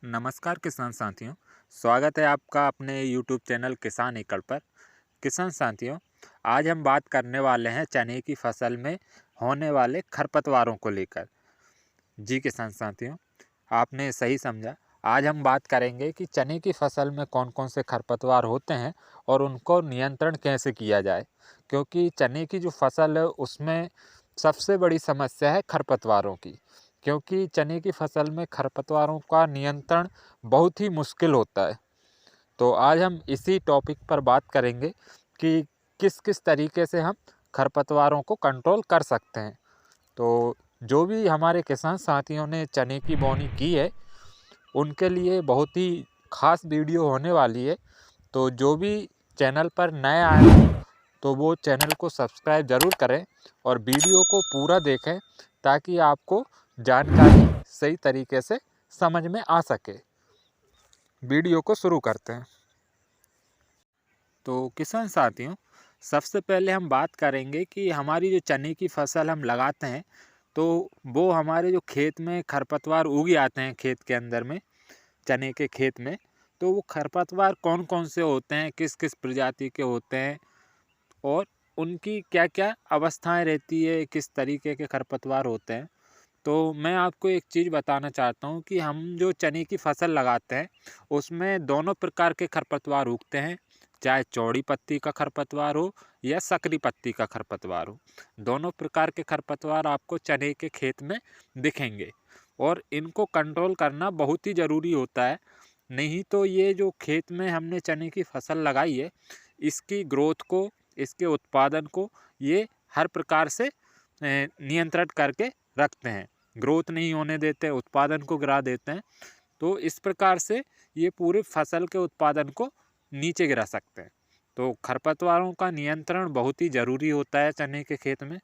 नमस्कार किसान साथियों। स्वागत है आपका अपने यूट्यूब चैनल किसान एकड़ पर। किसान साथियों, आज हम बात करने वाले हैं चने की फसल में होने वाले खरपतवारों को लेकर। जी किसान साथियों, आपने सही समझा। आज हम बात करेंगे कि चने की फसल में कौन कौन से खरपतवार होते हैं और उनको नियंत्रण कैसे किया जाए। क्योंकि चने की जो फसल है उसमें सबसे बड़ी समस्या है खरपतवारों की। क्योंकि चने की फसल में खरपतवारों का नियंत्रण बहुत ही मुश्किल होता है। तो आज हम इसी टॉपिक पर बात करेंगे कि किस किस तरीके से हम खरपतवारों को कंट्रोल कर सकते हैं। तो जो भी हमारे किसान साथियों ने चने की बोनी की है उनके लिए बहुत ही ख़ास वीडियो होने वाली है। तो जो भी चैनल पर नए आए हों तो वो चैनल को सब्सक्राइब ज़रूर करें और वीडियो को पूरा देखें ताकि आपको जानकारी सही तरीके से समझ में आ सके। वीडियो को शुरू करते हैं। तो किसान साथियों, सबसे पहले हम बात करेंगे कि हमारी जो चने की फसल हम लगाते हैं तो वो हमारे जो खेत में खरपतवार उग आते हैं खेत के अंदर में, चने के खेत में, तो वो खरपतवार कौन कौन से होते हैं, किस किस प्रजाति के होते हैं और उनकी क्या क्या अवस्थाएं रहती है, किस तरीके के खरपतवार होते हैं। तो मैं आपको एक चीज़ बताना चाहता हूँ कि हम जो चने की फसल लगाते हैं उसमें दोनों प्रकार के खरपतवार उगते हैं। चाहे चौड़ी पत्ती का खरपतवार हो या सकरी पत्ती का खरपतवार हो, दोनों प्रकार के खरपतवार आपको चने के खेत में दिखेंगे और इनको कंट्रोल करना बहुत ही ज़रूरी होता है। नहीं तो ये जो खेत में हमने चने की फसल लगाई है इसकी ग्रोथ को, इसके उत्पादन को ये हर प्रकार से नियंत्रित करके रखते हैं। ग्रोथ नहीं होने देते, उत्पादन को गिरा देते हैं। तो इस प्रकार से ये पूरे फसल के उत्पादन को नीचे गिरा सकते हैं। तो खरपतवारों का नियंत्रण बहुत ही ज़रूरी होता है चने के खेत में।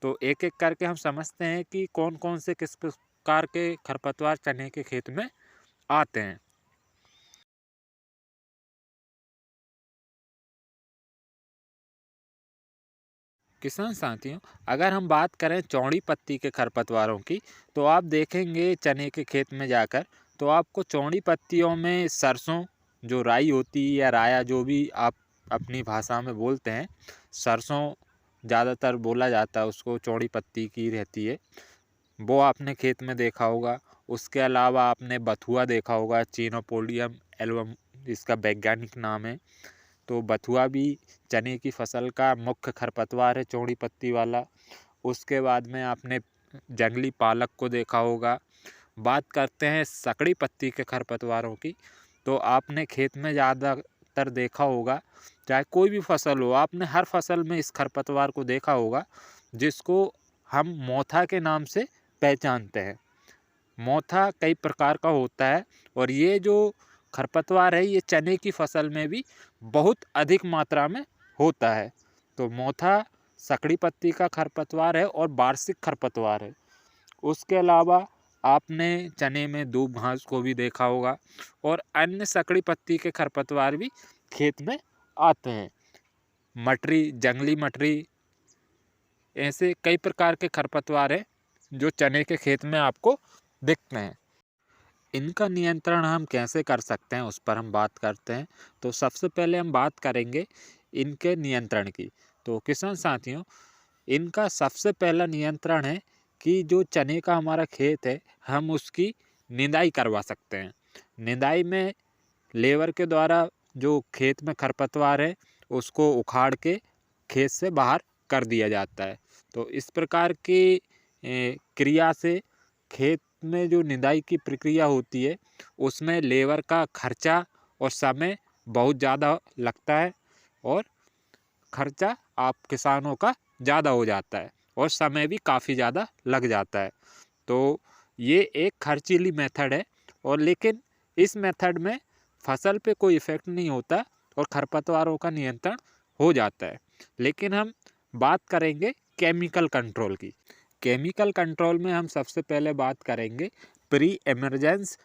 तो एक एक करके हम समझते हैं कि कौन कौन से किस प्रकार के खरपतवार चने के खेत में आते हैं। किसान साथियों, अगर हम बात करें चौड़ी पत्ती के खरपतवारों की तो आप देखेंगे चने के खेत में जाकर तो आपको चौड़ी पत्तियों में सरसों, जो राई होती है या राया जो भी आप अपनी भाषा में बोलते हैं, सरसों ज़्यादातर बोला जाता है, उसको चौड़ी पत्ती की रहती है, वो आपने खेत में देखा होगा। उसके अलावा आपने बथुआ देखा होगा, चिनोपोडियम एल्बम इसका वैज्ञानिक नाम है। तो बथुआ भी चने की फसल का मुख्य खरपतवार है, चौड़ी पत्ती वाला। उसके बाद में आपने जंगली पालक को देखा होगा। बात करते हैं सकड़ी पत्ती के खरपतवारों की, तो आपने खेत में ज़्यादातर देखा होगा, चाहे कोई भी फसल हो, आपने हर फसल में इस खरपतवार को देखा होगा, जिसको हम मोथा के नाम से पहचानते हैं। मोथा कई प्रकार का होता है और ये जो खरपतवार है ये चने की फसल में भी बहुत अधिक मात्रा में होता है। तो मोथा सकड़ी पत्ती का खरपतवार है और वार्षिक खरपतवार है। उसके अलावा आपने चने में दूब घास को भी देखा होगा और अन्य सकड़ी पत्ती के खरपतवार भी खेत में आते हैं। मटरी, जंगली मटरी, ऐसे कई प्रकार के खरपतवार हैं जो चने के खेत में आपको दिखते हैं। इनका नियंत्रण हम कैसे कर सकते हैं उस पर हम बात करते हैं। तो सबसे पहले हम बात करेंगे इनके नियंत्रण की। तो किसान साथियों, इनका सबसे पहला नियंत्रण है कि जो चने का हमारा खेत है हम उसकी निंदाई करवा सकते हैं। निंदाई में लेबर के द्वारा जो खेत में खरपतवार है उसको उखाड़ के खेत से बाहर कर दिया जाता है। तो इस प्रकार की क्रिया से खेत में जो निदाई की प्रक्रिया होती है उसमें लेबर का खर्चा और समय बहुत ज़्यादा लगता है और खर्चा आप किसानों का ज़्यादा हो जाता है और समय भी काफ़ी ज़्यादा लग जाता है। तो ये एक खर्चीली मेथड है और लेकिन इस मेथड में फसल पे कोई इफ़ेक्ट नहीं होता और खरपतवारों का नियंत्रण हो जाता है। लेकिन हम बात करेंगे केमिकल कंट्रोल की। केमिकल कंट्रोल में हम सबसे पहले बात करेंगे प्री एमरजेंस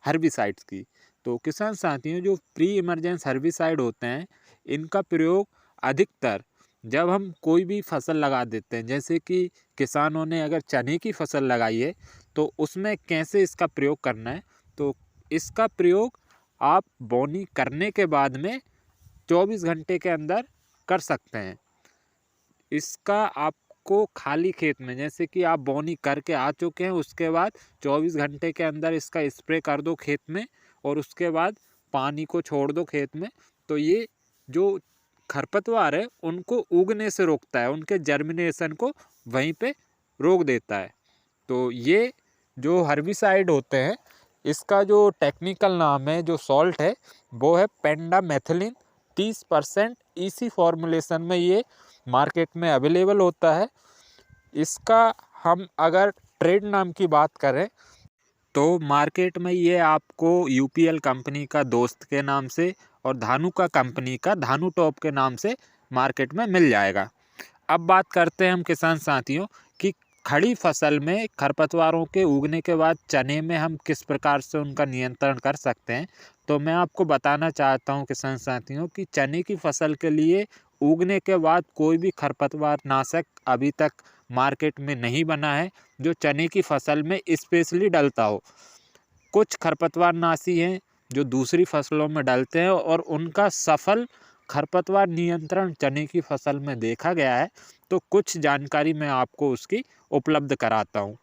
हर्बिसाइड्स की। तो किसान साथियों, जो प्री इमरजेंस हर्बिसाइड होते हैं इनका प्रयोग अधिकतर जब हम कोई भी फसल लगा देते हैं, जैसे कि किसानों ने अगर चने की फसल लगाई है तो उसमें कैसे इसका प्रयोग करना है। तो इसका प्रयोग आप बोनी करने के बाद में 24 घंटे के अंदर कर सकते हैं। इसका आपको खाली खेत में, जैसे कि आप बोनी करके आ चुके हैं, उसके बाद 24 घंटे के अंदर इसका स्प्रे कर दो खेत में और उसके बाद पानी को छोड़ दो खेत में, तो ये जो खरपतवार है उनको उगने से रोकता है, उनके जर्मिनेशन को वहीं पे रोक देता है। तो ये जो हर्बिसाइड होते हैं, इसका जो टेक्निकल नाम है, जो सॉल्ट है, वो है पेंडामेथिलिन। 30% इसी फॉर्मुलेशन में ये मार्केट में अवेलेबल होता है। इसका हम अगर ट्रेड नाम की बात करें तो मार्केट में ये आपको यूपीएल कंपनी का दोस्त के नाम से और धानुका कंपनी का धानु टॉप के नाम से मार्केट में मिल जाएगा। अब बात करते हैं हम किसान साथियों कि खड़ी फसल में खरपतवारों के उगने के बाद चने में हम किस प्रकार से उनका नियंत्रण कर सकते हैं। तो मैं आपको बताना चाहता हूं किसान साथियों कि चने की फसल के लिए उगने के बाद कोई भी खरपतवार नाशक अभी तक मार्केट में नहीं बना है जो चने की फसल में स्पेशली डलता हो। कुछ खरपतवार नाशी हैं जो दूसरी फसलों में डलते हैं और उनका सफल खरपतवार नियंत्रण चने की फसल में देखा गया है। तो कुछ जानकारी मैं आपको उसकी उपलब्ध कराता हूँ।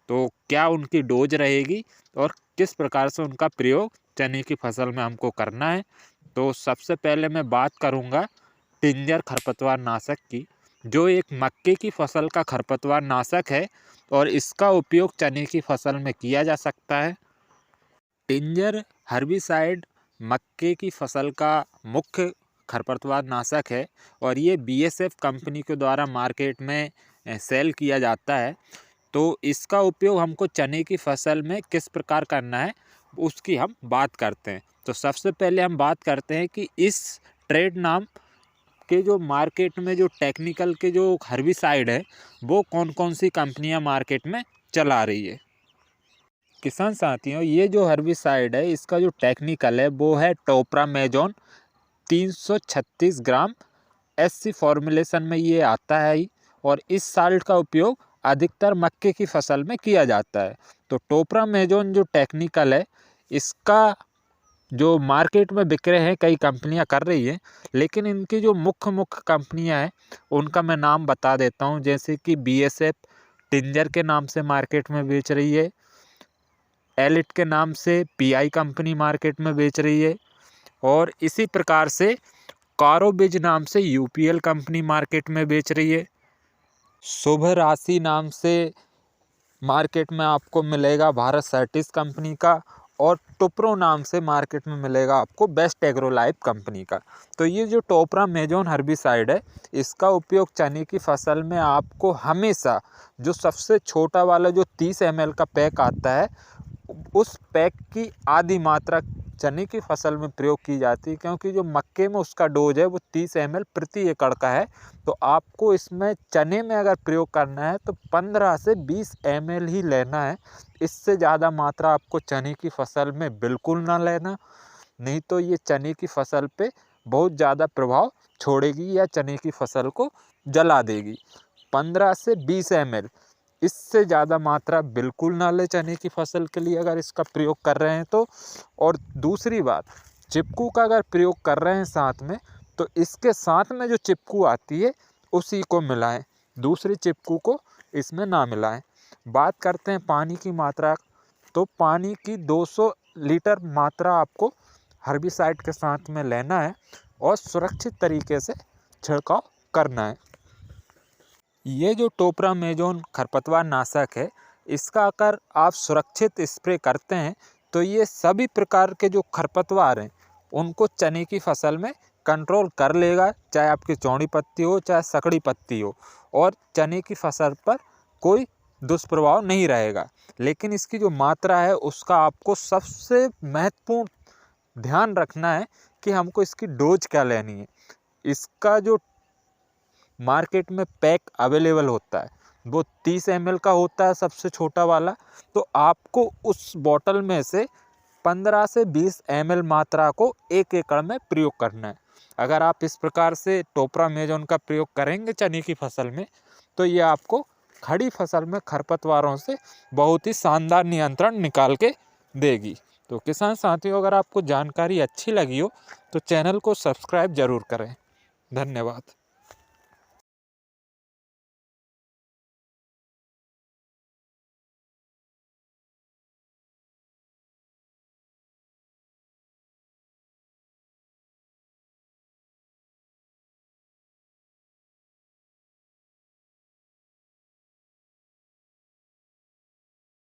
तो क्या उनकी डोज रहेगी और किस प्रकार से उनका प्रयोग चने की फसल में हमको करना है। तो सबसे पहले मैं बात करूँगा टिंजर खरपतवार नाशक की, जो एक मक्के की फसल का खरपतवार नाशक है और इसका उपयोग चने की फसल में किया जा सकता है। टिंजर हर्बिसाइड मक्के की फसल का मुख्य खरपतवार नाशक है और ये बीएसएफ कंपनी के द्वारा मार्केट में सेल किया जाता है। तो इसका उपयोग हमको चने की फसल में किस प्रकार करना है उसकी हम बात करते हैं। तो सबसे पहले हम बात करते हैं कि इस ट्रेड नाम के जो मार्केट में जो टेक्निकल के जो हर्बिसाइड है वो कौन कौन सी कंपनियां मार्केट में चला रही है। किसान साथियों, ये जो हर्बिसाइड है इसका जो टेक्निकल है वो है टोप्रामेजोन 336 ग्राम। एससी फॉर्मुलेशन में ये आता है ही और इस साल्ट का उपयोग अधिकतर मक्के की फसल में किया जाता है। तो टोप्रामेजोन जो टेक्निकल है इसका जो मार्केट में बिक रहे हैं कई कंपनियां कर रही हैं, लेकिन इनकी जो मुख्य कंपनियां हैं उनका मैं नाम बता देता हूं। जैसे कि बीएसएफ टिंजर के नाम से मार्केट में बेच रही है, एलिट के नाम से पीआई कंपनी मार्केट में बेच रही है और इसी प्रकार से कारोबिज नाम से यूपीएल कंपनी मार्केट में बेच रही है। शुभ राशि नाम से मार्केट में आपको मिलेगा भारत सर्टिस कंपनी का और टुप्रो नाम से मार्केट में मिलेगा आपको बेस्ट एग्रोलाइफ कंपनी का। तो ये जो टोप्रामेजोन हर्बिसाइड है इसका उपयोग चने की फसल में आपको हमेशा जो सबसे छोटा वाला जो 30 ml का पैक आता है उस पैक की आधी मात्रा चने की फसल में प्रयोग की जाती है, क्योंकि जो मक्के में उसका डोज है वो 30 ml प्रति एकड़ का है। तो आपको इसमें चने में अगर प्रयोग करना है तो 15 से 20 ml ही लेना है। इससे ज़्यादा मात्रा आपको चने की फसल में बिल्कुल ना लेना, नहीं तो ये चने की फसल पे बहुत ज़्यादा प्रभाव छोड़ेगी या चने की फसल को जला देगी। 15 से 20 ml, इससे ज़्यादा मात्रा बिल्कुल ना ले चने की फसल के लिए अगर इसका प्रयोग कर रहे हैं तो। और दूसरी बात, चिपकू का अगर प्रयोग कर रहे हैं साथ में तो इसके साथ में जो चिपकू आती है उसी को मिलाएं, दूसरी चिपकू को इसमें ना मिलाएं। बात करते हैं पानी की मात्रा, तो पानी की 200 लीटर मात्रा आपको हर्बिसाइड के साथ में लेना है और सुरक्षित तरीके से छिड़काव करना है। ये जो टोप्रामेजोन खरपतवार नाशक है इसका अगर आप सुरक्षित स्प्रे करते हैं तो ये सभी प्रकार के जो खरपतवार हैं उनको चने की फसल में कंट्रोल कर लेगा, चाहे आपकी चौड़ी पत्ती हो चाहे सकड़ी पत्ती हो, और चने की फसल पर कोई दुष्प्रभाव नहीं रहेगा। लेकिन इसकी जो मात्रा है उसका आपको सबसे महत्वपूर्ण ध्यान रखना है कि हमको इसकी डोज क्या लेनी है। इसका जो मार्केट में पैक अवेलेबल होता है वो 30 ml का होता है सबसे छोटा वाला, तो आपको उस बॉटल में से 15 से 20 ml मात्रा को 1 एकड़ में प्रयोग करना है। अगर आप इस प्रकार से टोप्रामेजोन का प्रयोग करेंगे चने की फसल में तो ये आपको खड़ी फसल में खरपतवारों से बहुत ही शानदार नियंत्रण निकाल के देगी। तो किसान साथियों, अगर आपको जानकारी अच्छी लगी हो तो चैनल को सब्सक्राइब ज़रूर करें। धन्यवाद।